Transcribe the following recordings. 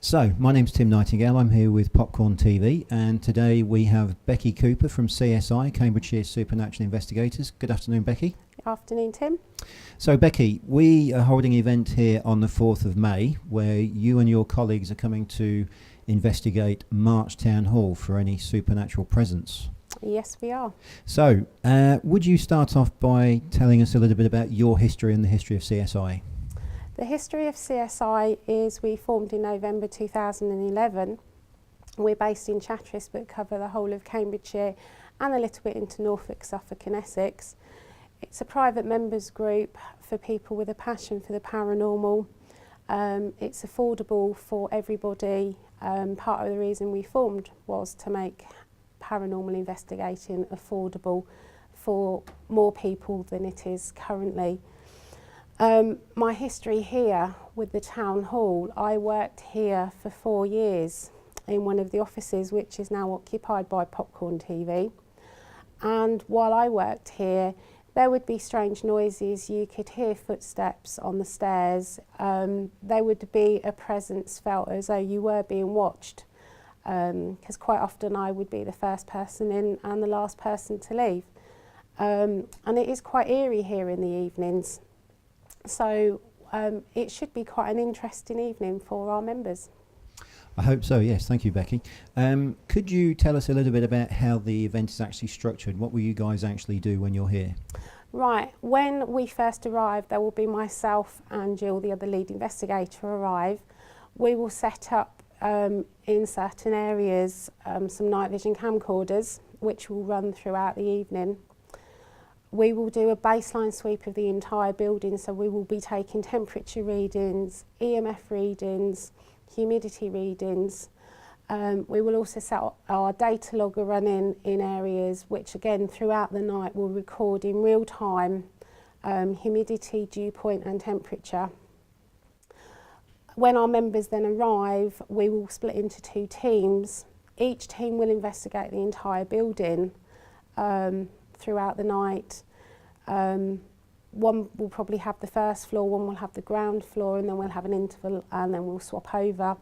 So, my name's Tim Nightingale. I'm here with Popcorn TV, and today we have Becky Cooper from CSI, Cambridgeshire Supernatural Investigators. Good afternoon, Becky. Good afternoon, Tim. So, Becky, we are holding an event here on the 4th of May where you and your colleagues are coming to investigate March Town Hall for any supernatural presence. Yes, we are. So, would you start off by telling us a little bit about your history and the history of CSI? The history of CSI is we formed in November 2011. We're based in Chatteris but cover the whole of Cambridgeshire and a little bit into Norfolk, Suffolk and Essex. It's a private members group for people with a passion for the paranormal. It's affordable for everybody. Part of the reason we formed was to make paranormal investigating affordable for more people than it is currently. My history here with the town hall, I worked here for 4 years in one of the offices which is now occupied by Popcorn TV, and while I worked here there would be strange noises. You could hear footsteps on the stairs. There would be a presence felt as though you were being watched, because quite often I would be the first person in and the last person to leave, and it is quite eerie here in the evenings. So it should be quite an interesting evening for our members. I hope so, yes. Thank you, Becky. Could you tell us a little bit about how the event is actually structured? What will you guys actually do when you're here? Right, when we first arrive, there will be myself and Jill, the other lead investigator, arrive. We will set up in certain areas some night vision camcorders, which will run throughout the evening. We will do a baseline sweep of the entire building, so we will be taking temperature readings, EMF readings, humidity readings. We will also set up our data logger running in areas which again throughout the night will record in real time humidity, dew point and temperature. When our members then arrive, we will split into 2 teams. Each team will investigate the entire building throughout the night. One will probably have the first floor, one will have the ground floor, and then we'll have an interval and then we'll swap over.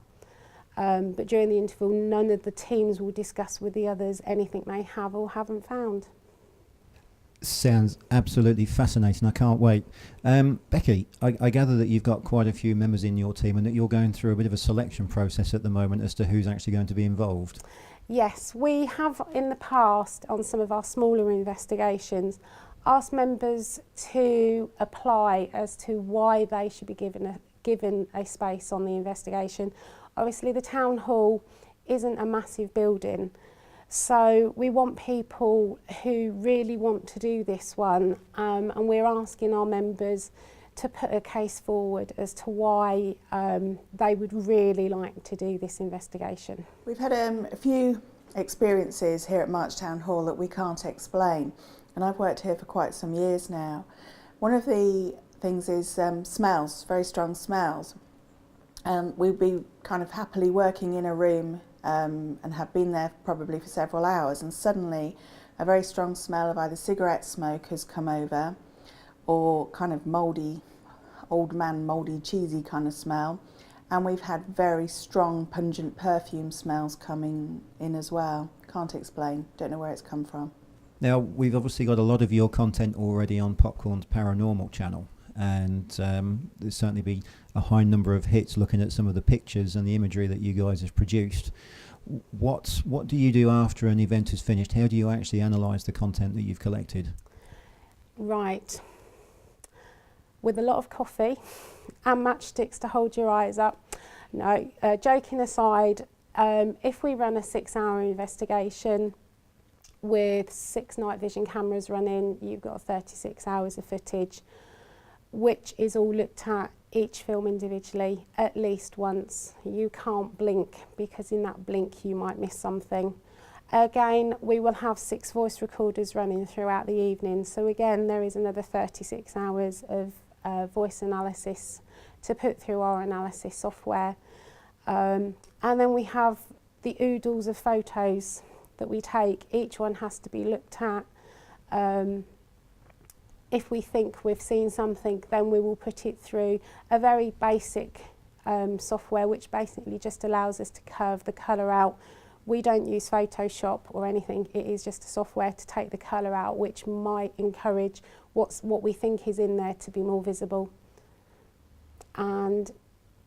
But during the interval, none of the teams will discuss with the others anything they have or haven't found. Sounds absolutely fascinating. I can't wait. Becky, I gather that you've got quite a few members in your team and that you're going through a bit of a selection process at the moment as to who's actually going to be involved. Yes, we have in the past on some of our smaller investigations asked members to apply as to why they should be given a space on the investigation. Obviously the town hall isn't a massive building, so we want people who really want to do this one, and we're asking our members to put a case forward as to why they would really like to do this investigation. We've had a few experiences here at March Town Hall that we can't explain, and I've worked here for quite some years now. One of the things is smells, very strong smells. We'd be kind of happily working in a room and have been there probably for several hours, and suddenly a very strong smell of either cigarette smoke has come over or kind of mouldy, old man mouldy cheesy kind of smell, and we've had very strong pungent perfume smells coming in as well. Can't explain, don't know where it's come from. Now, we've obviously got a lot of your content already on Popcorn's Paranormal channel, and there's certainly been a high number of hits looking at some of the pictures and the imagery that you guys have produced. What do you do after an event is finished? How do you actually analyse the content that you've collected? Right, with a lot of coffee and matchsticks to hold your eyes up. No, joking aside, if we run a 6-hour investigation with 6 night vision cameras running, you've got 36 hours of footage, which is all looked at, each film individually, at least once. You can't blink, because in that blink you might miss something. Again, we will have 6 voice recorders running throughout the evening, so again there is another 36 hours of voice analysis to put through our analysis software. And then we have the oodles of photos that we take. Each one has to be looked at. If we think we've seen something, then we will put it through a very basic software which basically just allows us to curve the colour out. We don't use Photoshop or anything, it is just a software to take the colour out, which might encourage what we think is in there to be more visible. And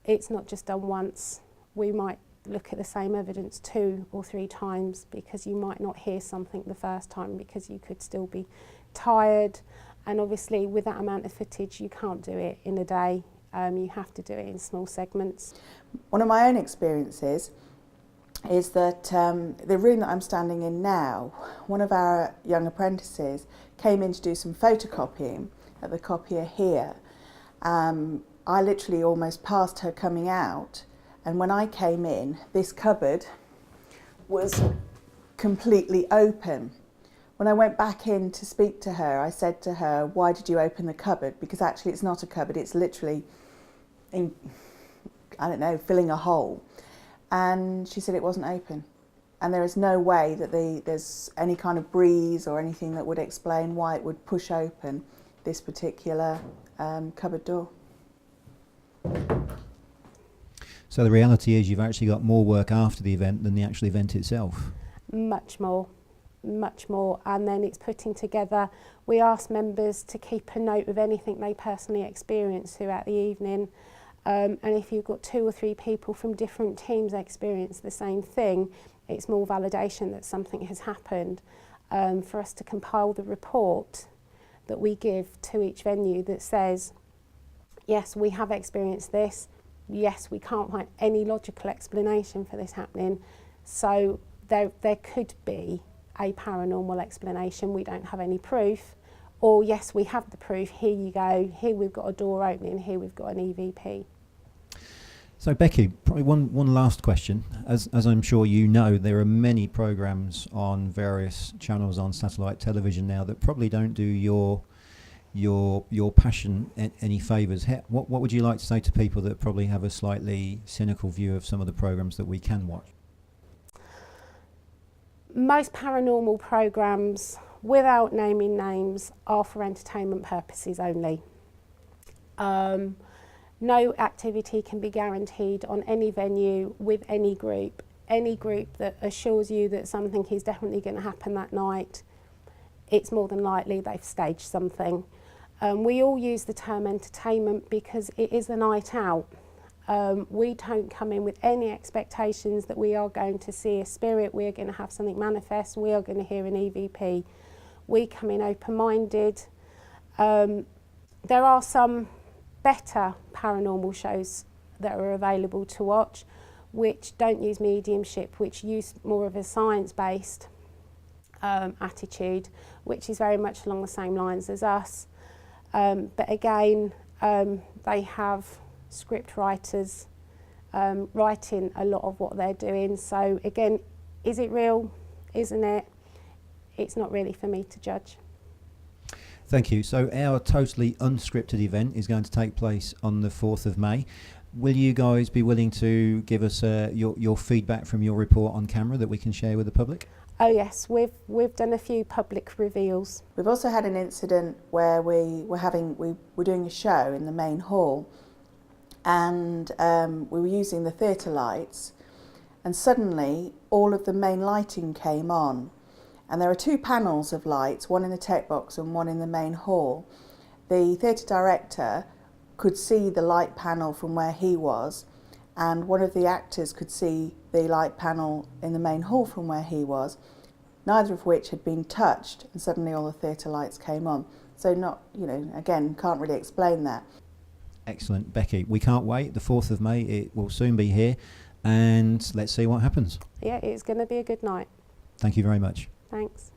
it's not just done once. We might look at the same evidence 2 or 3 times, because you might not hear something the first time because you could still be tired. And obviously with that amount of footage you can't do it in a day, you have to do it in small segments. One of my own experiences is that the room that I'm standing in now, one of our young apprentices came in to do some photocopying at the copier here. I literally almost passed her coming out, and when I came in, this cupboard was completely open. When I went back in to speak to her, I said to her, "Why did you open the cupboard?" Because actually it's not a cupboard, it's literally, filling a hole. And she said it wasn't open. And there is no way that there's any kind of breeze or anything that would explain why it would push open this particular cupboard door. So the reality is you've actually got more work after the event than the actual event itself. Much more, and then it's putting together. We ask members to keep a note of anything they personally experience throughout the evening, and if you've got 2 or 3 people from different teams experience the same thing, it's more validation that something has happened. For us to compile the report that we give to each venue that says, yes, we have experienced this, yes, we can't find any logical explanation for this happening, so there could be a paranormal explanation, we don't have any proof, or yes, we have the proof, here you go, here we've got a door opening, here we've got an EVP. So Becky, probably one last question. As I'm sure you know, there are many programmes on various channels on satellite television now that probably don't do your passion any favours. What would you like to say to people that probably have a slightly cynical view of some of the programmes that we can watch? Most paranormal programmes, without naming names, are for entertainment purposes only. No activity can be guaranteed on any venue with any group. Any group that assures you that something is definitely going to happen that night, it's more than likely they've staged something. We all use the term entertainment because it is a night out. We don't come in with any expectations that we are going to see a spirit, we are going to have something manifest, we are going to hear an EVP. We come in open-minded. There are some better paranormal shows that are available to watch which don't use mediumship, which use more of a science-based attitude, which is very much along the same lines as us. But again, they have script writers writing a lot of what they're doing. So again, is it real? Isn't it? It's not really for me to judge. Thank you. So our totally unscripted event is going to take place on the 4th of May. Will you guys be willing to give us your feedback from your report on camera that we can share with the public? Oh yes, we've done a few public reveals. We've also had an incident where we were doing a show in the main hall, and we were using the theatre lights, and suddenly all of the main lighting came on. And there are 2 panels of lights, one in the tech box and one in the main hall. The theatre director could see the light panel from where he was, and one of the actors could see the light panel in the main hall from where he was, neither of which had been touched, and suddenly all the theatre lights came on. So again, can't really explain that. Excellent. Becky, we can't wait. The 4th of May, it will soon be here, and let's see what happens. Yeah, it's going to be a good night. Thank you very much. Thanks.